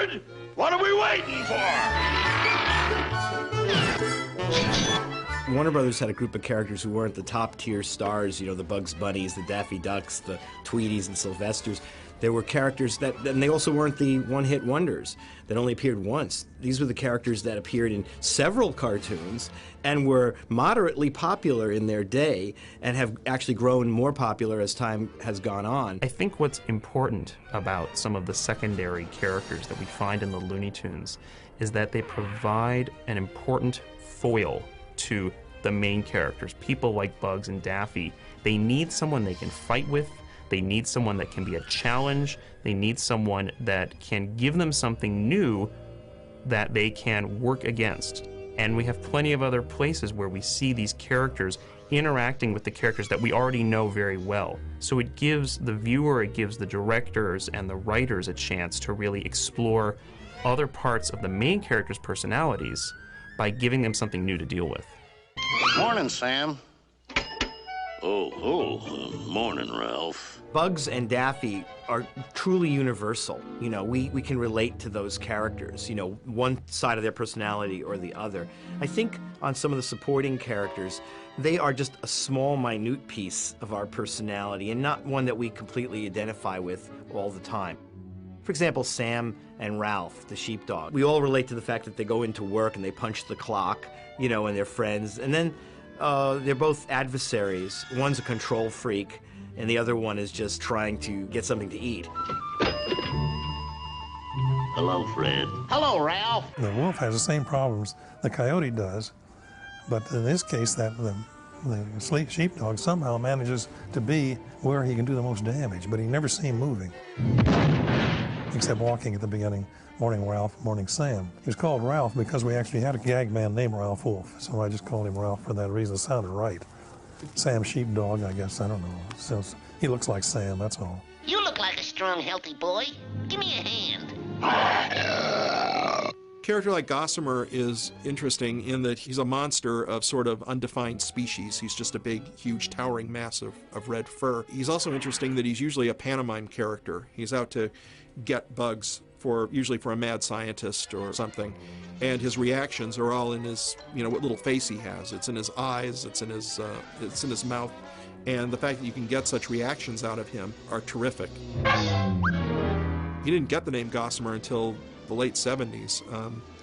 forward! What are we waiting for? Warner Brothers had a group of characters who weren't the top-tier stars, you know, the Bugs Bunnies, the Daffy Ducks, the Tweedies and Sylvesters. There were characters that, and they also weren't the one-hit wonders that only appeared once. These were the characters that appeared in several cartoons and were moderately popular in their day and have actually grown more popular as time has gone on. I think what's important about some of the secondary characters that we find in the Looney Tunes is that they provide an important foil to the main characters. People like Bugs and Daffy, they need someone they can fight with. They need someone that can be a challenge. They need someone that can give them something new that they can work against. And we have plenty of other places where we see these characters interacting with the characters that we already know very well. So it gives the viewer, it gives the directors and the writers a chance to really explore other parts of the main characters' personalities by giving them something new to deal with. Morning, Sam. Morning, Ralph. Bugs and Daffy are truly universal. You know, we can relate to those characters, you know, one side of their personality or the other. I think on some of the supporting characters, they are just a small, minute piece of our personality and not one that we completely identify with all the time. For example, Sam and Ralph, the sheepdog. We all relate to the fact that they go into work and they punch the clock, you know, and they're friends. And then they're both adversaries. One's a control freak, and the other one is just trying to get something to eat. Hello, Fred. Hello, Ralph. The wolf has the same problems the coyote does, but in this case, the sheepdog somehow manages to be where he can do the most damage, but you never see him moving, except walking at the beginning. Morning, Ralph. Morning, Sam. He was called Ralph because we actually had a gag man named Ralph Wolf, so I just called him Ralph for that reason. It sounded right. Sam Sheepdog, I guess, I don't know. So he looks like Sam, that's all. You look like a strong, healthy boy. Give me a hand. A character like Gossamer is interesting in that he's a monster of sort of undefined species. He's just a big, huge, towering mass of red fur. He's also interesting that he's usually a pantomime character. He's out to get Bugs usually for a mad scientist or something, and his reactions are all in his, you know, what little face he has. It's in his eyes, it's in his mouth, and the fact that you can get such reactions out of him are terrific. He didn't get the name Gossamer until the late 70s.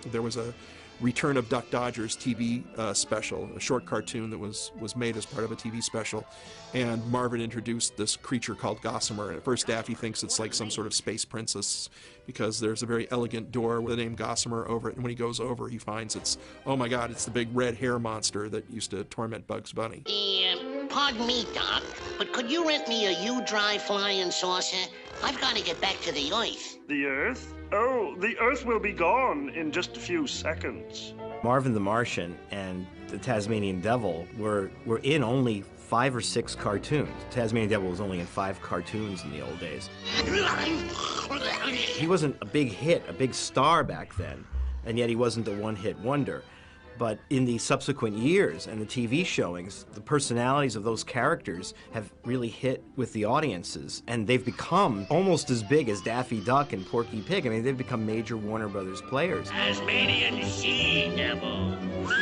There was a Return of Duck Dodgers TV special, a short cartoon that was made as part of a TV special, and Marvin introduced this creature called Gossamer. And at first Daffy thinks it's like some sort of space princess because there's a very elegant door with the name Gossamer over it, and when he goes over he finds it's, oh my God, it's the big red hair monster that used to torment Bugs Bunny. Pardon me, Doc, but could you rent me a U-Dry flying saucer? I've got to get back to the Earth. The Earth? Oh, the Earth will be gone in just a few seconds. Marvin the Martian and the Tasmanian Devil were in only 5 or 6 cartoons. Tasmanian Devil was only in 5 cartoons in the old days. He wasn't a big hit, a big star back then, and yet he wasn't a one-hit wonder. But in the subsequent years and the TV showings, the personalities of those characters have really hit with the audiences, and they've become almost as big as Daffy Duck and Porky Pig. I mean, they've become major Warner Brothers players. Tasmanian She-Devil.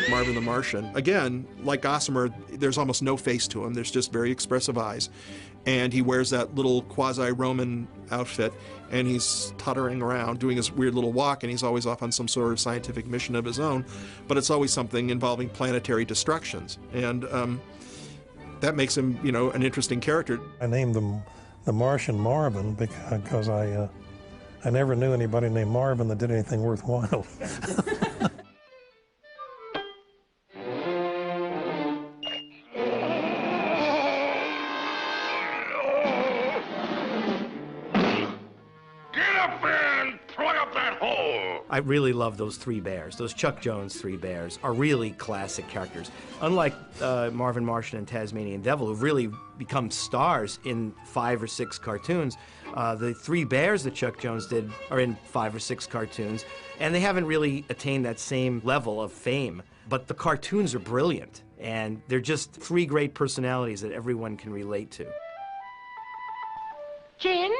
Marvin the Martian, again, like Gossamer, there's almost no face to him. There's just very expressive eyes. And he wears that little quasi-Roman outfit, and he's tottering around doing his weird little walk, and he's always off on some sort of scientific mission of his own, but it's always something involving planetary destructions. And that makes him, you know, an interesting character. I named him the Martian Marvin because I never knew anybody named Marvin that did anything worthwhile. I really love those 3 bears. Those Chuck Jones 3 bears are really classic characters. Unlike Marvin Martian and Tasmanian Devil, who've really become stars in 5 or 6 cartoons, the 3 bears that Chuck Jones did are in 5 or 6 cartoons, and they haven't really attained that same level of fame. But the cartoons are brilliant, and they're just 3 great personalities that everyone can relate to. Jen?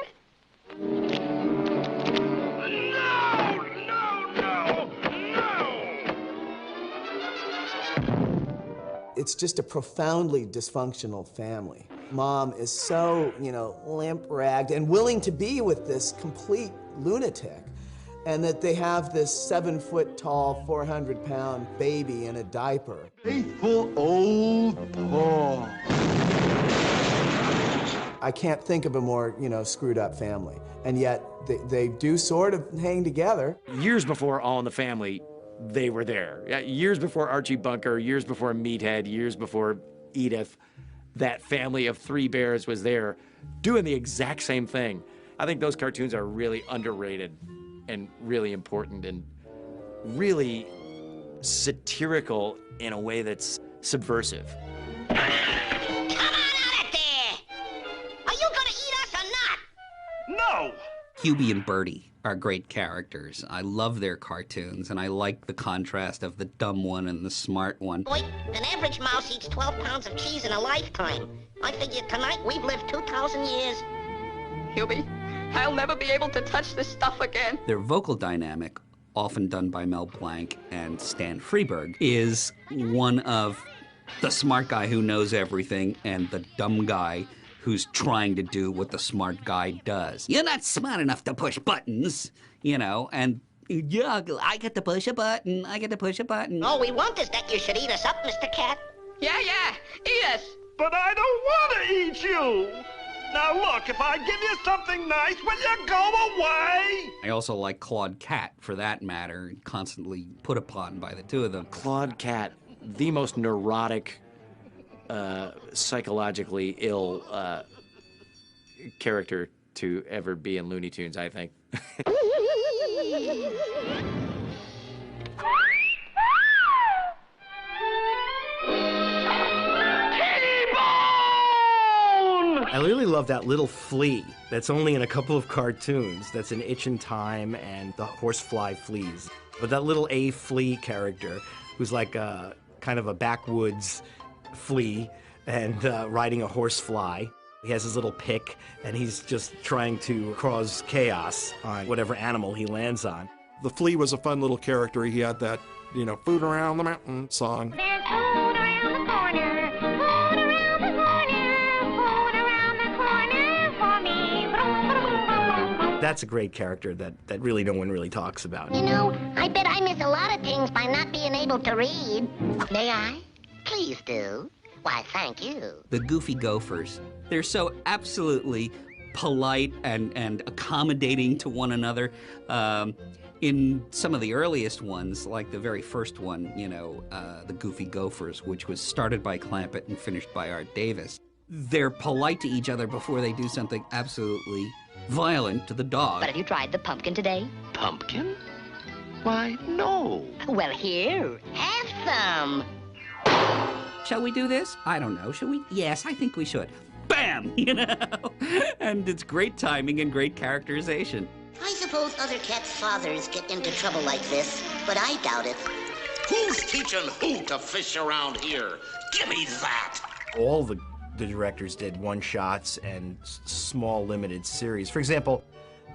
No! It's just a profoundly dysfunctional family. Mom is so, limp-ragged and willing to be with this complete lunatic, and that they have this 7-foot-tall, 400-pound baby in a diaper. Faithful old Paul. I can't think of a more, screwed up family. And yet, they do sort of hang together. Years before All in the Family, they were there. Years before Archie Bunker, years before Meathead, years before Edith, that family of 3 bears was there doing the exact same thing. I think those cartoons are really underrated and really important and really satirical in a way that's subversive. Come on out of there! Are you gonna eat us or not? No! Hubie and Bertie are great characters. I love their cartoons, and I like the contrast of the dumb one and the smart one. Boy, an average mouse eats 12 pounds of cheese in a lifetime. I figure tonight we've lived 2,000 years. Hubie, I'll never be able to touch this stuff again. Their vocal dynamic, often done by Mel Blanc and Stan Freberg, is one of the smart guy who knows everything and the dumb guy who's trying to do what the smart guy does. You're not smart enough to push buttons, and yeah, I get to push a button, I get to push a button. All we want is that you should eat us up, Mr. Cat. Yeah, eat us. But I don't want to eat you. Now look, if I give you something nice, will you go away? I also like Claude Cat, for that matter, constantly put upon by the two of them. Claude Cat, the most neurotic, psychologically ill character to ever be in Looney Tunes, I think. I really love that little flea that's only in a couple of cartoons. That's in Itch in Time and the Horsefly Fleas. But that little A flea character who's like a kind of a backwoods flea and riding a horsefly. He has his little pick and he's just trying to cause chaos on whatever animal he lands on. The flea was a fun little character. He had that, Food Around the Mountain song. There's food around the corner, food around the corner, food around the corner for me. That's a great character that really no one really talks about. I bet I miss a lot of things by not being able to read. May I? Please do. Why, thank you. The Goofy Gophers, they're so absolutely polite and accommodating to one another. In some of the earliest ones, like the very first one, the Goofy Gophers, which was started by Clampett and finished by Art Davis, they're polite to each other before they do something absolutely violent to the dog. But have you tried the pumpkin today? Pumpkin? Why, no. Well, here. Have some. Shall we do this? I don't know. Shall we? Yes, I think we should. Bam! And it's great timing and great characterization. I suppose other cats' fathers get into trouble like this, but I doubt it. Who's teaching who to fish around here? Give me that! All the directors did one-shots and small limited series. For example,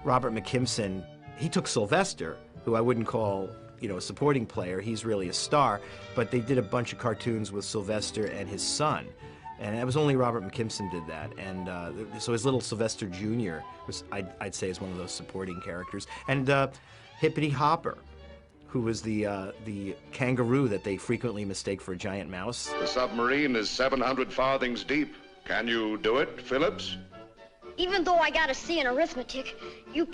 Robert McKimson, he took Sylvester, who I wouldn't call, a supporting player. He's really a star. But they did a bunch of cartoons with Sylvester and his son. And it was only Robert McKimson did that. And so his little Sylvester Jr. was, I'd say, is one of those supporting characters. And Hippity Hopper, who was the kangaroo that they frequently mistake for a giant mouse. The submarine is 700 farthings deep. Can you do it, Phillips? Even though I got a C in arithmetic, you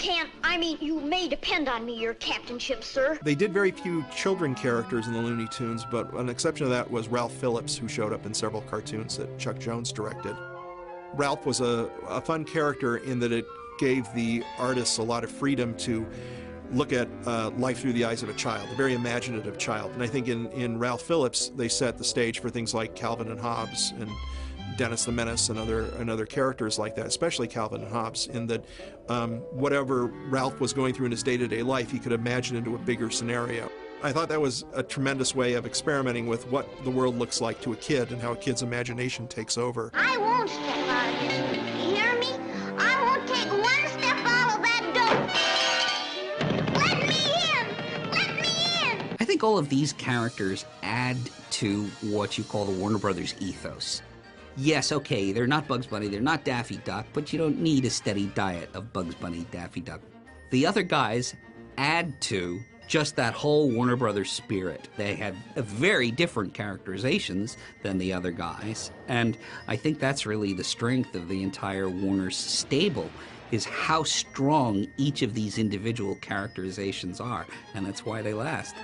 may depend on me, your captainship, sir. They did very few children characters in the Looney Tunes, but an exception to that was Ralph Phillips, who showed up in several cartoons that Chuck Jones directed. Ralph was a fun character in that it gave the artists a lot of freedom to look at life through the eyes of a child, a very imaginative child. And I think in Ralph Phillips, they set the stage for things like Calvin and Hobbes and Dennis the Menace and other characters like that, especially Calvin and Hobbes, in that whatever Ralph was going through in his day-to-day life, he could imagine into a bigger scenario. I thought that was a tremendous way of experimenting with what the world looks like to a kid and how a kid's imagination takes over. I won't step out of this. You hear me? I won't take one step out of that door. Let me in! Let me in! I think all of these characters add to what you call the Warner Brothers ethos. Yes, okay, they're not Bugs Bunny, they're not Daffy Duck, but you don't need a steady diet of Bugs Bunny, Daffy Duck. The other guys add to just that whole Warner Brothers spirit. They have very different characterizations than the other guys, and I think that's really the strength of the entire Warner's stable, is how strong each of these individual characterizations are, and that's why they last.